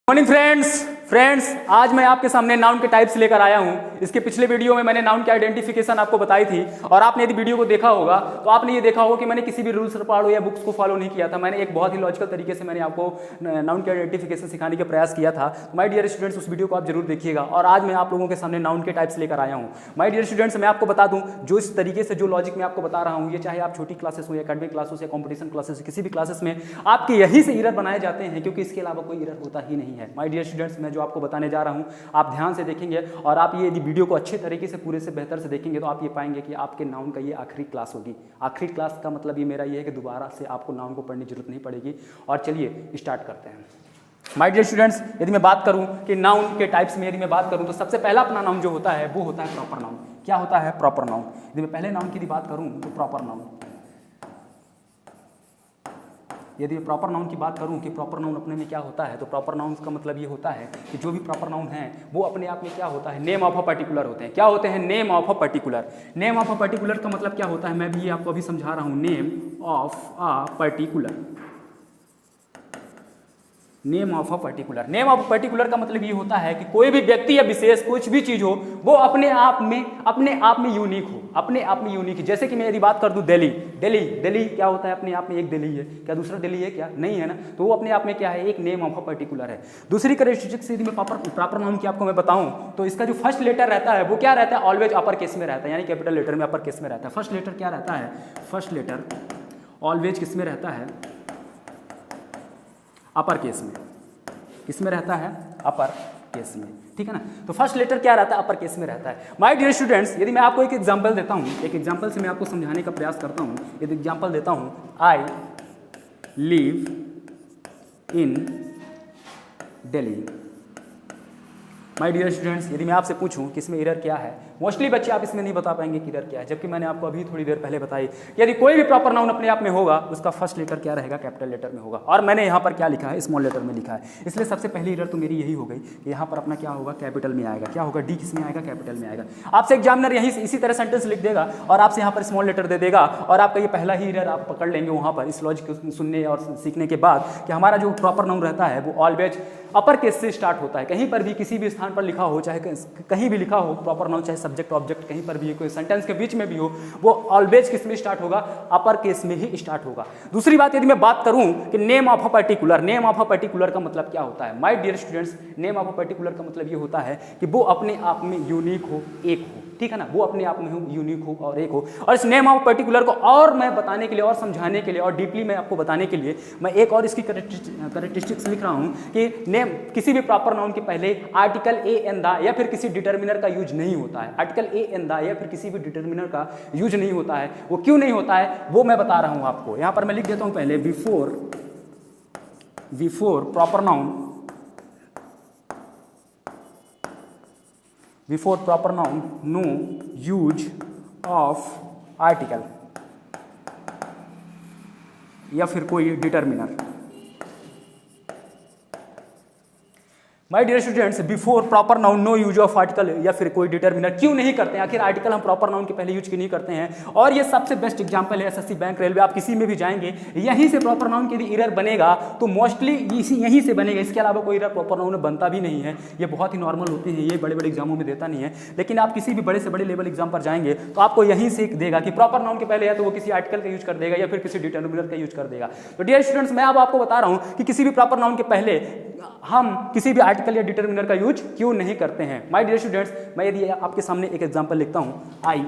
Morning friends आज मैं आपके सामने नाउन के टाइप्स लेकर आया हूं। इसके पिछले वीडियो में मैंने नाउन की आइडेंटिफिकेशन आपको बताई थी और आपने यदि वीडियो को देखा होगा तो आपने ये देखा होगा कि मैंने किसी भी रूल्स पढ़ो या बुक्स को फॉलो नहीं किया था। मैंने एक बहुत ही लॉजिकल तरीके से मैंने आपको नाउन की आइडेंटिफिकेशन सिखाने का प्रयास किया था। माय डियर स्टूडेंट्स, उस वीडियो को आप जरूर देखिएगा। और आज मैं आप लोगों के सामने नाउन के टाइप्स लेकर आया हूँ। माय डियर स्टूडेंट्स, मैं आपको बता दूँ जो इस तरीके से जो लॉजिक मैं आपको बता रहा हूँ, ये चाहे आप छोटी क्लासेस हो या एकेडमिक क्लासेस या कॉम्पिटिशन क्लासेस, किसी भी क्लासेस में आपके यही से इरर बनाए जाते हैं, क्योंकि इसके अलावा कोई इरर होता ही नहीं है। माय डियर स्टूडेंट्स, मैं जो आपको बताने जा रहा हूं आप ध्यान से देखेंगे और आप ये यदि वीडियो को अच्छे तरीके से पूरे से बेहतर से देखेंगे तो आप ये पाएंगे कि आपके नाउन का ये आखिरी क्लास होगी। आखिरी क्लास का मतलब ये मेरा ये है कि दोबारा से आपको नाउन को पढ़ने की जरूरत नहीं पड़ेगी। और चलिए स्टार्ट करते हैं। माय डियर स्टूडेंट्स, यदि मैं बात करूं कि नाउन के टाइप्स में यदि मैं बात करूं तो सबसे पहला अपना नाउन जो होता है वो होता है प्रॉपर नाउन। क्या होता है? Proper noun. यदि मैं पहले नाउन की बात करूं तो प्रॉपर नाउन, यदि प्रॉपर नाउन की बात करूं कि प्रॉपर नाउन अपने में क्या होता है, तो प्रॉपर नाउन का मतलब ये होता है कि जो भी प्रॉपर नाउन है वो अपने आप में क्या होता है, नेम ऑफ अ पर्टिकुलर होते हैं। क्या होते हैं? Name of a particular. Name of a particular का मतलब क्या होता है, मैं भी ये आपको अभी समझा रहा हूं। Name of a particular, name of a particular. Name of particular का मतलब ये होता है कि कोई भी व्यक्ति या विशेष कुछ भी चीज हो वो अपने आप में यूनिक हो, अपने आप में यूनिक है। जैसे कि मैं यदि बात कर दूं दिल्ली, दिल्ली क्या होता है? अपने आप में एक दिल्ली है। क्या दूसरा दिल्ली है? क्या नहीं है ना। तो वो अपने आप में क्या है? एक नेम ऑफ अ पर्टिकुलर है। दूसरी कैरेक्टरिस्टिक्स यदि मैं प्रॉपर नाउन की आपको मैं बताऊं तो इसका जो फर्स्ट लेटर रहता है वो क्या रहता है? ऑलवेज अपर केस में रहता है, यानी कैपिटल लेटर में अपर केस में रहता है। फर्स्ट लेटर क्या रहता है? फर्स्ट लेटर ऑलवेज किस में रहता है? अपर केस में। किस में रहता है? अपर केस में। ठीक है ना। तो फर्स्ट लेटर क्या रहता है? अपर केस में रहता है। माय डियर स्टूडेंट्स, यदि मैं आपको एक एग्जांपल देता हूं, एक एग्जांपल से मैं आपको समझाने का प्रयास करता हूं। यदि एग्जांपल देता हूं, I live in Delhi. My dear students, यदि मैं आपसे पूछूं कि इसमें एरर क्या है, मोस्टली बच्चे आप इसमें नहीं बता पाएंगे कि एरर क्या है, जबकि मैंने आपको अभी थोड़ी देर पहले बताई यदि कोई भी प्रॉपर नाउन अपने आप में होगा उसका फर्स्ट लेटर क्या रहेगा? कैपिटल लेटर में होगा। और मैंने यहाँ पर क्या लिखा है? स्मॉल लेटर में लिखा है। इसलिए सबसे पहली एरर तो मेरी यही हो गई कि यहाँ पर अपना क्या होगा? कैपिटल में आएगा। क्या होगा? डी किस में आएगा? कैपिटल में आएगा। आपसे एग्जामिनर यही इसी तरह सेंटेंस लिख देगा और आपसे यहाँ पर स्मॉल लेटर दे देगा और आपका ये पहला ही एरर आप पकड़ लेंगे वहाँ पर इस लॉजिक को सुनने और सीखने के बाद कि हमारा जो प्रॉपर नाउन रहता है वो ऑलवेज अपर केस से स्टार्ट होता है। कहीं पर भी किसी भी स्थान पर लिखा हो, चाहे कहीं भी लिखा हो प्रॉपर नाउन, चाहे सब्जेक्ट ऑब्जेक्ट कहीं पर भी कोई सेंटेंस के बीच में भी हो, वो ऑलवेज किस में स्टार्ट होगा? अपर केस में ही स्टार्ट होगा। दूसरी बात यदि मैं बात करूं कि name of a particular, name of a particular का मतलब क्या होता है? My dear students, name of a particular का मतलब ये होता है कि वो अपने आप में यूनिक हो, एक हो। ठीक है ना। वो अपने आप में यूनिक हो और एक हो। और इस नेम ऑफ पर्टिकुलर को और मैं बताने के लिए और समझाने के लिए और डीपली मैं आपको बताने के लिए मैं एक और इसकी कैरेक्टरिस्टिक्स लिख रहा हूं कि नेम किसी भी प्रॉपर नाउन के पहले आर्टिकल ए एन द या फिर किसी डिटर्मिनर का यूज नहीं होता है। आर्टिकल ए एन द या फिर किसी भी डिटर्मिनर का यूज नहीं होता है। वो क्यों नहीं होता है वो मैं बता रहा हूं आपको। यहां पर मैं लिख देता हूं पहले before proper noun, before proper noun no use of article या फिर कोई determiner. My dear students, before proper noun no use of article या फिर कोई डिटर्मिनर क्यों नहीं करते हैं? आखिर आर्टिकल हम प्रॉपर नाउन के पहले यूज क्यों नहीं करते हैं? और ये सबसे बेस्ट एग्जांपल है एसएससी, बैंक, रेलवे, आप किसी में भी जाएंगे यहीं से प्रॉपर नाउन के यदि एरर बनेगा तो मोस्टली यहीं से बनेगा। इसके अलावा कोई एरर प्रॉपर नाउन में बनता भी नहीं है। ये बहुत ही नॉर्मल होते हैं, ये बड़े बड़े एग्जामों में देता नहीं है। लेकिन आप किसी भी बड़े से बड़े लेवल एग्जाम पर जाएंगे तो आपको यहीं से देगा कि प्रॉपर नाउन के पहले है तो वो किसी आर्टिकल का यूज कर देगा या फिर किसी डिटर्मिनर का यूज कर देगा। तो डियर स्टूडेंट्स, मैं अब आपको बता रहा हूं कि किसी भी प्रॉपर नाउन के पहले हम किसी भी आर्टिकल या डिटर्मिनर का यूज क्यों नहीं करते हैं। माय डियर स्टूडेंट्स, मैं यदि आपके सामने एक एग्जांपल लिखता हूं, आई,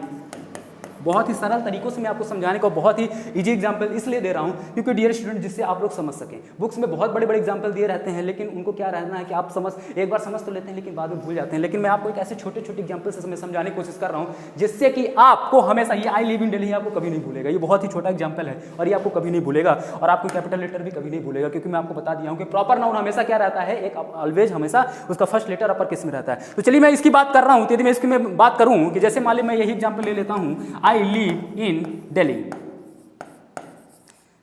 बहुत ही सरल तरीकों से मैं आपको समझाने को बहुत ही इजी एग्जांपल इसलिए दे रहा हूं क्योंकि डियर स्टूडेंट जिससे आप लोग समझ सकें। बुक्स में बहुत बड़े बड़े एग्जांपल दिए रहते हैं लेकिन उनको क्या रहना है कि आप एक बार समझ तो लेते हैं लेकिन बाद में भूल जाते हैं। लेकिन मैं आपको एक ऐसे छोटे छोटे एग्जांपल से समझाने की कोशिश कर रहा हूं जिससे कि आपको हमेशा ये आई लिव इन दिल्ली आपको कभी नहीं भूलेगा। ये बहुत ही छोटा एग्जाम्पल है और ये आपको कभी नहीं भूलेगा और आपको कैपिटल लेटर भी कभी नहीं भूलेगा क्योंकि मैं आपको बता दिया हूं कि प्रॉपर नाउन हमेशा क्या रहता है? एक ऑलवेज हमेशा उसका फर्स्ट लेटर अपर केस में रहता है। तो चलिए मैं इसकी बात कर रहा हूं। यदि मैं इसकी मैं बात करूं कि जैसे मान लीजिए मैं यही एग्जांपल ले लेता हूं, आई लिव इन दिल्ली।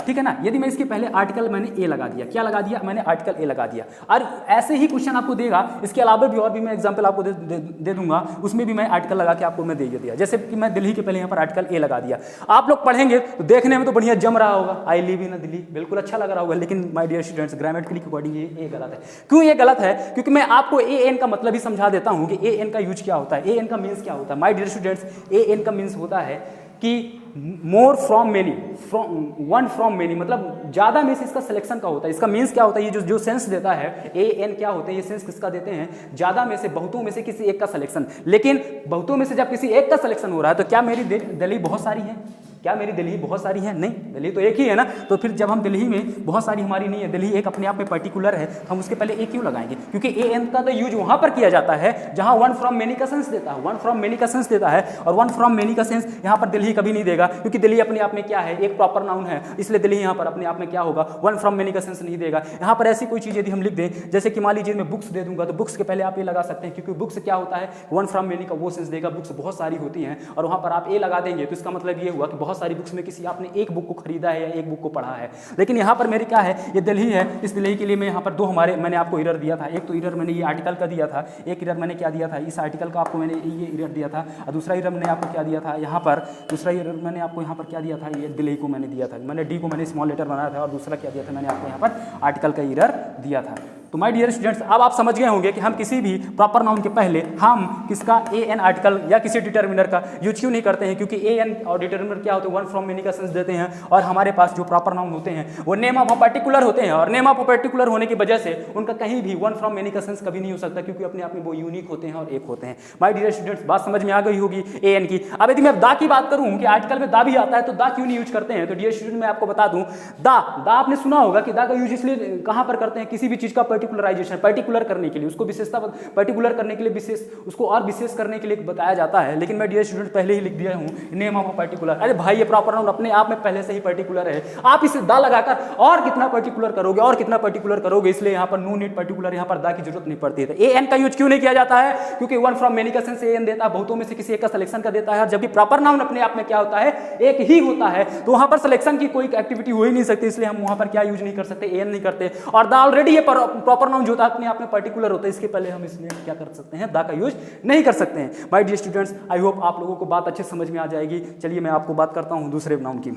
ठीक है ना। यदि मैं इसके पहले आर्टिकल मैंने ए लगा दिया, क्या लगा दिया मैंने, आर्टिकल ए लगा दिया, और ऐसे ही क्वेश्चन आपको देगा, इसके अलावा भी और भी मैं एग्जांपल आपको दे दूंगा, उसमें भी मैं आर्टिकल लगा के आपको मैं दे दिया। जैसे कि मैं दिल्ली के पहले यहाँ पर आर्टिकल ए लगा दिया, आप लोग पढ़ेंगे तो देखने में तो बढ़िया जम रहा होगा, आई लिव इन दिल्ली, बिल्कुल अच्छा लग रहा होगा, लेकिन माय डियर स्टूडेंट्स ग्रामेटिकली के अकॉर्डिंग ये गलत है। क्यों ये गलत है? क्योंकि मैं आपको ए एन का मतलब ही समझा देता हूँ कि ए एन का यूज क्या होता है, ए एन का मीन्स क्या होता है। My dear students, a an का मीन्स होता है कि more from many, one from many, मतलब ज्यादा में से इसका सिलेक्शन का होता है। इसका मीन्स क्या होता है, ये जो सेंस देता है ए एन क्या होता है, ये सेंस किसका देते हैं, ज्यादा में से, बहुतों में से किसी एक का सिलेक्शन। लेकिन बहुतों में से जब किसी एक का सिलेक्शन हो रहा है तो क्या मेरी दिल्ली बहुत सारी है, क्या मेरी दिल्ली बहुत सारी है? नहीं, दिल्ली तो एक ही है ना। तो फिर जब हम दिल्ली में बहुत सारी हमारी नहीं है, दिल्ली एक अपने आप में पर्टिकुलर है, हम उसके पहले ए क्यों लगाएंगे? क्योंकि ए एन का तो यूज वहां पर किया जाता है जहां वन फ्रॉम मेनी का सेंस देता है, वन फ्रॉम मेनी का सेंस देता है, और वन फ्रॉम मेनी का सेंस यहाँ पर दिल्ली कभी नहीं देगा, क्योंकि दिल्ली अपने आप में क्या है, एक प्रॉपर नाउन है, इसलिए दिल्ली यहाँ पर अपने आप में क्या होगा, वन फ्रॉम मेनी का सेंस नहीं देगा। यहाँ पर ऐसी कोई चीज यदि हम लिख दें, जैसे कि मान लीजिए मैं बुक्स दे दूंगा, तो बुक्स के पहले आप ये लगा सकते हैं, क्योंकि बुक्स क्या होता है, वन फ्रॉम मेनी का वो सेंस देगा, बुक्स बहुत सारी होती हैं, और वहाँ पर आप ए लगा देंगे तो इसका मतलब ये हुआ कि बहुत सारी बुक्स में किसी आपने एक बुक को खरीदा है या एक बुक को पढ़ा है। लेकिन यहाँ पर मेरी क्या है, ये दिल्ली है, इस दिल्ली के लिए मैं यहाँ पर दो हमारे मैंने आपको एरर दिया था। एक तो एरर मैंने ये आर्टिकल का दिया था, एक एरर मैंने क्या दिया था, इस आर्टिकल का आपको मैंने ये एरर दिया था, और दूसरा एरर मैंने आपको क्या दिया था यहाँ पर, दूसरा एरर मैंने आपको यहाँ पर क्या दिया था, ये दिल्ली को मैंने दिया था, मैंने डी को मैंने स्मॉल लेटर बनाया था, और दूसरा क्या दिया था मैंने आपको यहाँ पर आर्टिकल का एरर दिया था। तो माय डियर स्टूडेंट्स, अब आप समझ गए होंगे कि हम किसी भी प्रॉपर नाउन के पहले हम किसका ए एन आर्टिकल या किसी डिटर्मिनर का यूज क्यों नहीं करते हैं, क्योंकि ए एन और डिटर्मिनर क्या होते हैं, वन फ्रॉम मेनी का सेंस देते हैं, और हमारे पास जो प्रॉपर नाउन होते हैं वो नेम ऑफ अ पर्टिकुलर होते हैं, और नेम ऑफ अ पर्टिकुलर होने की वजह से उनका कहीं भी वन फ्रॉम मेनी का सेंस कभी नहीं हो सकता, क्योंकि अपने आप में वो यूनिक होते हैं और एक होते हैं। माय डियर स्टूडेंट्स, बात समझ में आ गई होगी ए एन की। अब यदि मैं दा की बात करूं कि आर्टिकल में दा भी आता है, तो दा क्यों नहीं यूज करते हैं, तो डियर स्टूडेंट मैं आपको बता दूं, दा आपने सुना होगा कि दा का यूज इसलिए कहां पर करते हैं, किसी भी चीज का पर्टिकुलराइजेशन, पर्टिकुलर करने के लिए, उसको विशेषता पर्टिकुलर करने के लिए, विशेष उसको और विशेष करने के लिए बताया जाता है। लेकिन मैं डियर स्टूडेंट पहले ही लिख दिया हूं नेम ऑफ अ पर्टिकुलर। अरे भाई, ये प्रॉपर नाउन अपने आप में पहले से ही पर्टिकुलर है, आप इसे दा लगाकर और कितना पर्टिकुलर करोगे और कितना पर्टिकुलर करोगे, इसलिए यहाँ पर नो नीड पर्टिकुलर, यहाँ पर दा की जरूरत नहीं पड़ती है। ए एन का यूज क्यों नहीं किया जाता है, क्योंकि वन फ्रॉम मेनी का सेंस ए एन देता है, बहुतों में से किसी एक का सिलेक्शन का देता है, और जबकि प्रॉपर नाउन अपने आप में क्या होता है, एक ही होता है, तो वहां पर सिलेक्शन की कोई एक्टिविटी हो ही नहीं सकती, इसलिए हम वहां पर क्या यूज नहीं कर सकते, ए एन नहीं करते। और दा ऑलरेडी ये प्रॉपर नाउन जो होता है अपने आप में पर्टिकुलर होता है, इसके पहले हम इसमें क्या कर सकते हैं, दा का यूज नहीं कर सकते हैं। My dear students, I hope आप लोगों को बात अच्छे समझ में आ जाएगी। चलिए मैं आपको बात करता हूं दूसरे नाउन की।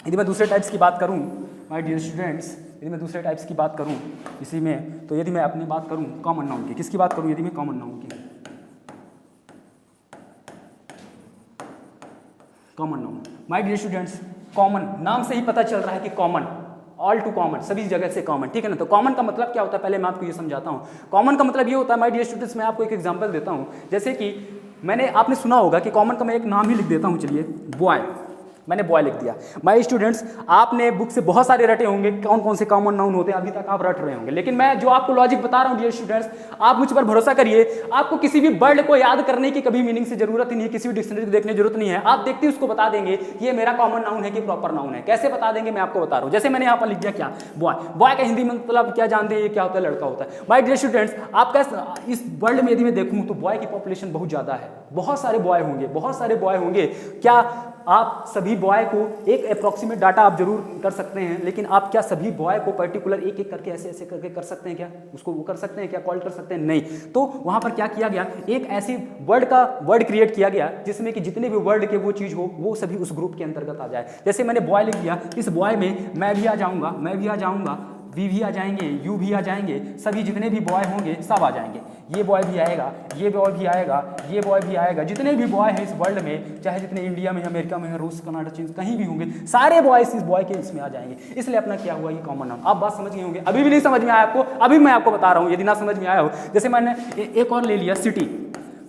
यदि मैं दूसरे टाइप्स की बात करूं, माय डियर स्टूडेंट्स, यदि मैं दूसरे टाइप्स की बात करूं इसी में, तो यदि मैं अपनी बात करूं कॉमन नाउन की, किसकी बात करूं, यदि मैं कॉमन नाउन की, common noun. My dear students, common नाम से ही पता चल रहा है कि कॉमन, ऑल टू कॉमन, सभी जगह से कॉमन, ठीक है ना। तो कॉमन का मतलब क्या होता है, पहले मैं आपको ये समझाता हूँ। कॉमन का मतलब ये होता है, माय डियर स्टूडेंट्स, मैं आपको एक एग्जांपल देता हूँ। जैसे कि आपने सुना होगा कि कॉमन का मैं एक नाम ही लिख देता हूँ, चलिए बॉय, मैंने बॉय लिख दिया। माय स्टूडेंट्स, आपने बुक से बहुत सारे रटे होंगे कौन कौन से कॉमन नाउन होते हैं, अभी तक आप रट रहे होंगे, लेकिन मैं जो आपको लॉजिक बता रहा हूं डियर स्टूडेंट्स, आप मुझ पर भरोसा करिए, आपको किसी भी वर्ड को याद करने की कभी मीनिंग से जरूरत ही नहीं है, किसी भी डिक्शनरी को देखने की जरूरत नहीं है, आप देखते ही उसको बता देंगे कि ये मेरा कॉमन नाउन है कि प्रॉपर नाउन है। कैसे बता देंगे, मैं आपको बता रहा हूं। जैसे मैंने यहाँ पर लिख दिया क्या, बॉय, बॉय का हिंदी में मतलब क्या जानते हैं, ये क्या होता है, लड़का होता है। माय डियर स्टूडेंट्स, आपका इस वर्ल्ड में यदि मैं देखूं तो बॉय की पॉपुलेशन बहुत ज्यादा है, बहुत सारे बॉय होंगे, बहुत सारे बॉय होंगे। क्या आप सभी बॉय को, एक अप्रॉक्सीमेट डाटा आप जरूर कर सकते हैं, लेकिन आप क्या सभी बॉय को पर्टिकुलर एक एक करके ऐसे ऐसे करके कर सकते हैं क्या, उसको वो कर सकते हैं क्या, कॉल कर सकते हैं, नहीं। तो वहां पर क्या किया गया, एक ऐसी वर्ड क्रिएट किया गया जिसमें कि जितने भी वर्ड के वो चीज हो वो सभी उस ग्रुप के अंतर्गत आ जाए। जैसे मैंने बॉय लिख दिया, इस बॉय में मैं भी आ जाऊंगा, मैं भी आ जाऊंगा, वी भी आ जाएंगे, यू भी आ जाएंगे, सभी जितने भी बॉय होंगे सब आ जाएंगे, ये बॉय भी आएगा, ये बॉय भी आएगा, ये बॉय भी आएगा, जितने भी बॉय हैं इस वर्ल्ड में, चाहे जितने इंडिया में, अमेरिका में, रूस, कनाडा, चीन, कहीं भी होंगे, सारे बॉयज इस बॉय के इसमें आ जाएंगे। इसलिए अपना क्या हुआ, ये कॉमन नाउन। आप बात समझ गए होंगे, अभी भी नहीं समझ में आया आपको, अभी मैं आपको बता रहा हूँ, यदि ना समझ में आया हो। जैसे मैंने एक और ले लिया, सिटी।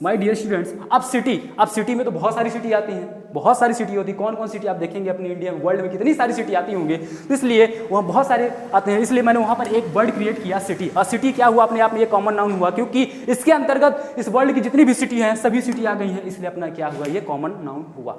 माय डियर स्टूडेंट्स, अब सिटी में तो बहुत सारी सिटी आती हैं, बहुत सारी सिटी होती है। कौन कौन सिटी आप देखेंगे अपनी इंडिया वर्ल्ड में कितनी सारी सिटी आती होंगी, तो इसलिए वहाँ बहुत सारे आते हैं, इसलिए मैंने वहाँ पर एक वर्ड क्रिएट किया, सिटी। और सिटी क्या हुआ, अपने आप में ये कॉमन नाउन हुआ, क्योंकि इसके अंतर्गत इस वर्ल्ड की जितनी भी सिटी हैं सभी सिटी आ गई हैं, इसलिए अपना क्या हुआ, ये कॉमन नाउन हुआ।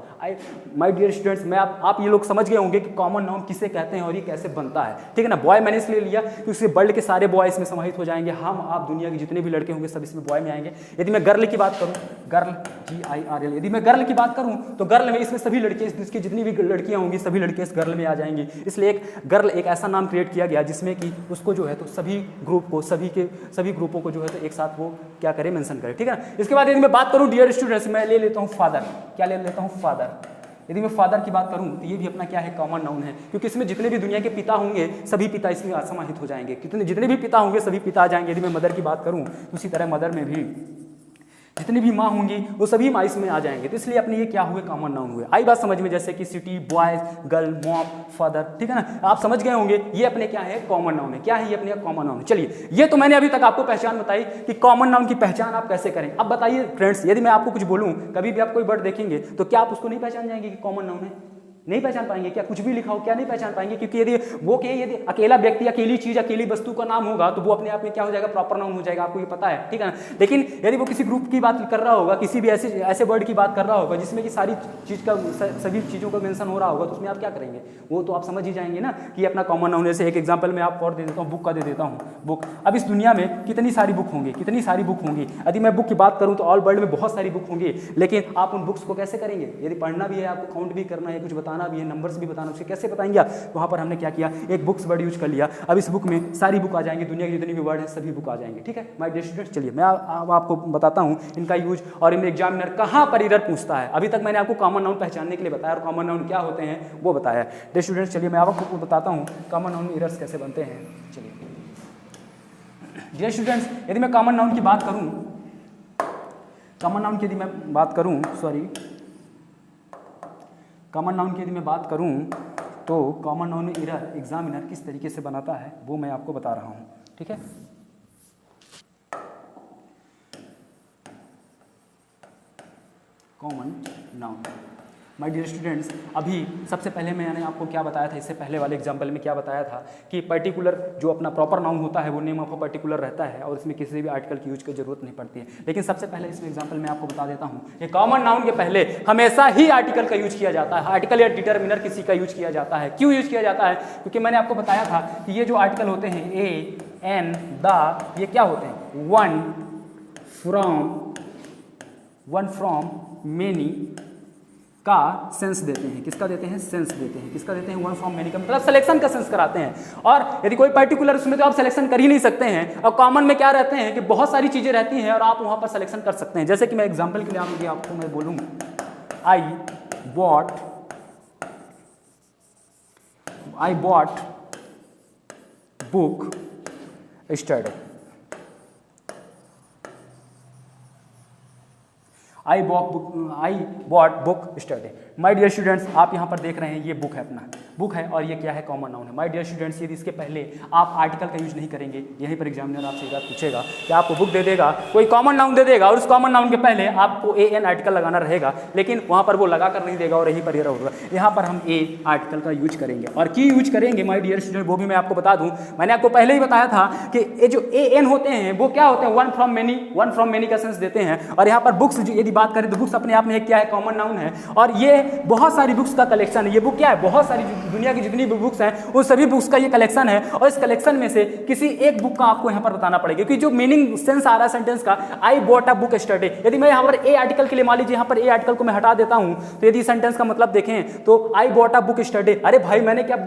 माय डियर स्टूडेंट्स, मैं आप ये लोग समझ गए होंगे कि कॉमन नाउन किसे कहते हैं और ये कैसे बनता है, ठीक है ना। बॉय मैंने इसलिए लिया क्योंकि वर्ल्ड के सारे बॉय इसमें समाहित हो जाएंगे, हम आप दुनिया के जितने भी लड़के होंगे सब इसमें बॉय में आएंगे। यदि मैं गर्ल की बात करूँ, गर्ल, GIRL, यदि मैं गर्ल की बात करूँ तो गर्ल गर्ल में इसमें सभी लड़के, इसकी जितनी भी लड़कियां होंगी सभी लड़के इस गर्ल में आ जाएंगी, इसलिए एक गर्ल एक ऐसा नाम क्रिएट किया गया जिसमें कि उसको जो है तो सभी ग्रुप को, सभी ग्रुपों को जो है तो एक साथ वो क्या करे, मेंशन करे, ठीक है ना। इसके बाद यदि मैं बात करूं डियर स्टूडेंट्स, मैं ले लेता हूं फादर। क्या ले लेता हूं? फादर। यदि मैं फादर की बात करूं तो ये भी अपना क्या है, कॉमन नाउन है, क्योंकि इसमें जितने भी दुनिया के पिता होंगे सभी पिता इसमें समाहित हो जाएंगे, जितने भी पिता होंगे सभी पिता आ जाएंगे। यदि मैं मदर की बात करूं तो उसी तरह मदर में भी जितनी भी माँ होंगी वो सभी माँ इसमें आ जाएंगे, तो इसलिए अपने ये क्या हुए, कॉमन नाउन हुए। आई बात समझ में, जैसे कि city, boys, girl, mom, father, ठीक है ना, आप समझ गए होंगे ये अपने क्या है, कॉमन नाउन है। क्या है ये अपने कॉमन नाउन है। चलिए, ये तो मैंने अभी तक आपको पहचान बताई कि कॉमन नाउन की पहचान आप कैसे करें। अब बताइए फ्रेंड्स, यदि मैं आपको कुछ बोलूँ, कभी भी आप कोई वर्ड देखेंगे तो क्या आप उसको नहीं पहचान जाएंगे कि कॉमन नाउन है? नहीं पहचान पाएंगे। क्या कुछ भी लिखा हो क्या नहीं पहचान पाएंगे? क्योंकि यदि अकेला व्यक्ति, अकेली चीज, अकेली वस्तु का नाम होगा तो वो अपने आप में क्या हो जाएगा, प्रॉपर नाउन हो जाएगा, आपको ये पता है, ठीक है ना। लेकिन यदि वो किसी ग्रुप की बात कर रहा होगा, किसी भी ऐसे वर्ड की बात कर रहा होगा जिसमें कि सारी चीज का, सभी चीजों का मेंशन हो रहा होगा, तो उसमें आप क्या करेंगे, वो तो आप समझ ही जाएंगे ना कि अपना कॉमन नाउन। जैसे एक एग्जाम्पल मैं आपको और दे देता हूँ, बुक का दे देता हूँ। बुक, अब इस दुनिया में कितनी सारी बुक होंगी, कितनी सारी बुक होंगी। यदि मैं बुक की बात करूँ तो ऑल वर्ल्ड में बहुत सारी बुक होंगी, लेकिन आप उन बुक्स को कैसे करेंगे? यदि पढ़ना भी है, आपको काउंट भी करना है, कुछ बताना भी है, नंबर्स भी बताना, उसे कैसे बताएंगे आप? वहां पर हमने क्या किया, एक बुक्स वर्ड यूज कर लिया। अब इस बुक में सारी बुक आ जाएंगी, दुनिया की जितनी भी वर्ड है सभी बुक आ जाएंगे, ठीक है माय डियर स्टूडेंट्स। चलिए मैं आपको बताता हूं इनका यूज और इनमें एग्जामिनर कहां पर एरर पूछता है। अभी तक मैंने आपको कॉमन नाउन पहचानने के लिए बताया और कॉमन नाउन क्या होते हैं वो बताया। डियर स्टूडेंट्स, चलिए मैं आपको बताता हूं कॉमन नाउन एरर्स कैसे बनते हैं। चलिए डियर स्टूडेंट्स, यदि मैं कॉमन नाउन की बात करूं, कॉमन नाउन की यदि मैं बात करूं, कॉमन नाउन की यदि मैं बात करूं तो कॉमन नाउन एरर एग्जामिनर किस तरीके से बनाता है वो मैं आपको बता रहा हूं, ठीक है। Common noun, my dear students, अभी सबसे पहले मैंने आपको क्या बताया था, इससे पहले वाले एग्जाम्पल में क्या बताया था कि पर्टिकुलर जो अपना प्रॉपर नाउन होता है वो नेम ऑफ अ पर्टिकुलर रहता है और इसमें किसी भी आर्टिकल की यूज की जरूरत नहीं पड़ती है। लेकिन सबसे पहले इसमें एग्जाम्पल में आपको बता देता हूँ कि कॉमन नाउन के पहले हमेशा ही आर्टिकल का यूज किया जाता है, आर्टिकल या डिटर्मिनर किसी का यूज किया जाता है। क्यों यूज किया जाता है? क्योंकि मैंने आपको बताया था कि ये जो आर्टिकल होते हैं ए, एन, द, ये क्या होते हैं, वन फ्रॉम, मेनी का सेंस देते हैं। किसका देते हैं? सेंस देते हैं। किसका देते हैं? वन फ्रॉम मेनी का मतलब सिलेक्शन का सेंस कराते हैं। और यदि कोई पर्टिकुलर उसमें तो आप सिलेक्शन कर ही नहीं सकते हैं, और कॉमन में क्या रहते हैं कि बहुत सारी चीजें रहती हैं और आप वहां पर सिलेक्शन कर सकते हैं। जैसे कि मैं एग्जांपल के लिए आपको मैं बोलूं, I bought book study, I bought book study. My dear students, आप यहाँ पर देख रहे हैं ये बुक है, अपना बुक है और ये क्या है, कॉमन नाउन है। माय डियर स्टूडेंट्स, यदि इसके पहले आप आर्टिकल का यूज नहीं करेंगे, यहीं पर एग्जामिनर आपसे एक बात पूछेगा कि आपको बुक दे देगा, कोई कॉमन नाउन दे देगा और उस कॉमन नाउन के पहले आपको ए एन आर्टिकल लगाना रहेगा, लेकिन वहाँ पर वो लगा कर नहीं देगा और यहीं पर एरर होगा। यहाँ पर हम ए आर्टिकल का यूज करेंगे और की यूज करेंगे माय डियर स्टूडेंट, वो भी मैं आपको बता दूँ। मैंने आपको पहले ही बताया था कि ये जो ए एन होते हैं वो क्या होते हैं, वन फ्रॉम मेनी का सेंस देते हैं। और यहाँ पर बुक्स यदि बात करें तो बुक्स अपने आप में एक क्या है, कॉमन नाउन है और ये बहुत सारी बुक्स का कलेक्शन है। ये बुक क्या है, बहुत सारी दुनिया की जितनी भी बुक्स हैं उन सभी बुक्स का ये कलेक्शन है और इस कलेक्शन में से किसी एक बुक का आपको यहाँ पर बताना पड़ेगा, क्योंकि जो मीनिंग सेंस आ रहा है सेंटेंस का, I bought a book study. यदि मैं यहाँ पर ए आर्टिकल के लिए मान लीजिए यहाँ पर ए आर्टिकल को मैं हटा देता हूँ, तो यदि सेंटेंस का मतलब देखें तो I bought a book study, अरे भाई मैंने क्या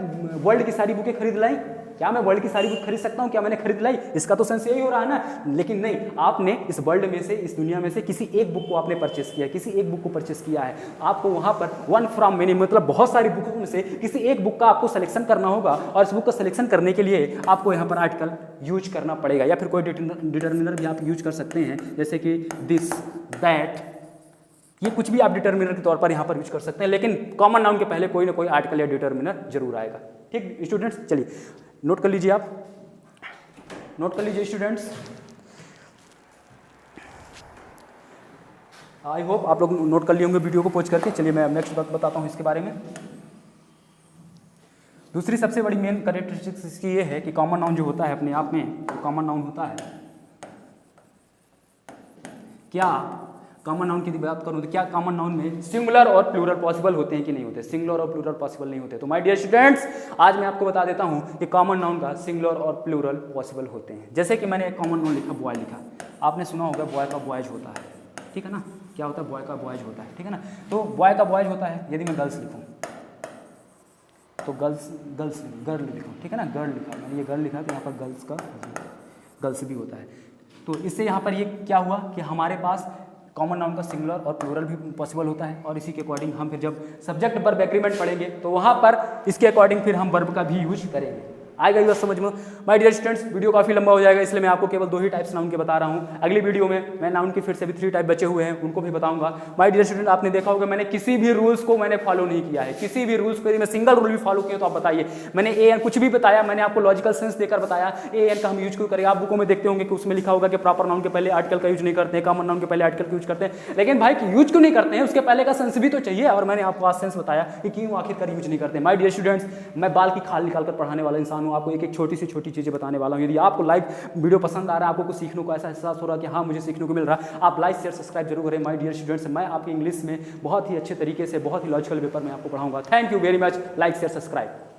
वर्ल्ड की सारी बुकें खरीद लाई? क्या मैं वर्ल्ड की सारी बुक खरीद सकता हूँ? क्या मैंने खरीद लाई? इसका तो सेंस यही हो रहा है ना। लेकिन नहीं, आपने इस वर्ल्ड में से, इस दुनिया में से किसी एक बुक को आपने परचेस किया, किसी एक बुक को परचेस किया है। आपको वहां पर वन फ्रॉम मेनी मतलब बहुत सारी बुक में से किसी एक बुक का आपको सिलेक्शन करना होगा और इस बुक का सिलेक्शन करने के लिए आपको यहाँ पर आर्टिकल यूज करना पड़ेगा या फिर कोई डिटर्मिनर भी आप यूज कर सकते हैं, जैसे कि दिस, दैट, ये कुछ भी आप डिटर्मिनर के तौर पर यहाँ पर यूज कर सकते हैं। लेकिन कॉमन नाउन के पहले कोई ना कोई आर्टिकल या डिटर्मिनर जरूर आएगा। ठीक स्टूडेंट्स, चलिए नोट कर लीजिए, आप नोट कर लीजिए स्टूडेंट्स। आई होप आप लोग नोट कर लिए होंगे वीडियो को पॉज करके। चलिए मैं नेक्स्ट बात बताता हूँ इसके बारे में। दूसरी सबसे बड़ी मेन कैरेक्टरिस्टिक्स इसकी ये है कि कॉमन नाउन जो होता है अपने आप में, तो कॉमन नाउन होता है क्या, कॉमन नाउन की बात करूं तो क्या कॉमन नाउन में सिंगुलर और प्लूरल पॉसिबल होते हैं कि नहीं होते? सिंगुलर और प्लूरल पॉसिबल नहीं होते। तो माय डियर स्टूडेंट्स, आज मैं आपको बता देता हूं कि कॉमन नाउन का सिंगुलर और प्लूरल पॉसिबल होते हैं। जैसे कि मैंने एक कॉमन नाउन लिखा, बॉय लिखा, आपने सुना होगा बॉय का बॉयज होता है, ठीक है ना। क्या होता है, बॉय का बॉयज होता है, ठीक है ना। तो बॉय का बॉयज होता है, यदि मैं गर्ल्स लिखूँ तो गर्ल्स गर्ल लिखूँ, ठीक है ना, गर्ल लिखा मैंने, ये गर्ल लिखा तो यहाँ पर गर्ल्स का गर्ल्स भी होता है। तो इससे यहाँ पर ये क्या हुआ कि हमारे पास कॉमन नाउन का सिंगुलर और प्लूरल भी पॉसिबल होता है, और इसी के अकॉर्डिंग हम फिर जब सब्जेक्ट वर्ब एग्रीमेंट पढ़ेंगे तो वहाँ पर इसके अकॉर्डिंग फिर हम वर्ब का भी यूज करेंगे। आएगा ये बात समझ में। माय डियर स्टूडेंट्स, वीडियो काफ़ी लंबा हो जाएगा, इसलिए मैं आपको केवल 2 ही टाइप्स नाउन के बता रहा हूँ। अगली वीडियो में मैं नाउन के फिर से भी 3 टाइप बचे हुए हैं, उनको भी बताऊंगा। माय डियर स्टूडेंट, आपने देखा होगा मैंने किसी भी रूल्स को मैंने फॉलो नहीं किया है, किसी भी रूल्स को यदि मैं सिंगल रूल भी फॉलो किया तो आप बताइए। मैंने ए एन कुछ भी बताया, मैंने आपको लॉजिकल सेंस देकर बताया ए एन का हम यूज क्यों करें। आप बुकों में देखते होंगे कि उसमें लिखा होगा कि प्रॉपर नाउन के पहले आर्टिकल का यूज नहीं करते हैं, कॉमन नाउन के पहले आर्टिकल का यूज करते हैं, लेकिन भाई यूज क्यों नहीं करते हैं, उसके पहले का सेंस भी तो चाहिए, और मैंने आपको आज सेंस बताया कि क्यों आखिरकार यूज नहीं करते। माय डियर स्टूडेंट्स, मैं बाल की खाल निकाल कर पढ़ाने वाला इंसान हूँ, आपको एक एक छोटी सी छोटी चीज़ें बताने वाला हूँ। यदि आपको लाइक वीडियो पसंद आ रहा है, आपको कुछ सीखने को ऐसा एहसास हो रहा है कि हाँ मुझे सीखने को मिल रहा है, आप लाइक शेयर सब्सक्राइब जरूर करें। माय डियर स्टूडेंट्स, मैं आपकी इंग्लिश में बहुत ही अच्छे तरीके से, बहुत ही लॉजिकल पेपर में आपको पढ़ाऊंगा। Thank you very much. Like share subscribe.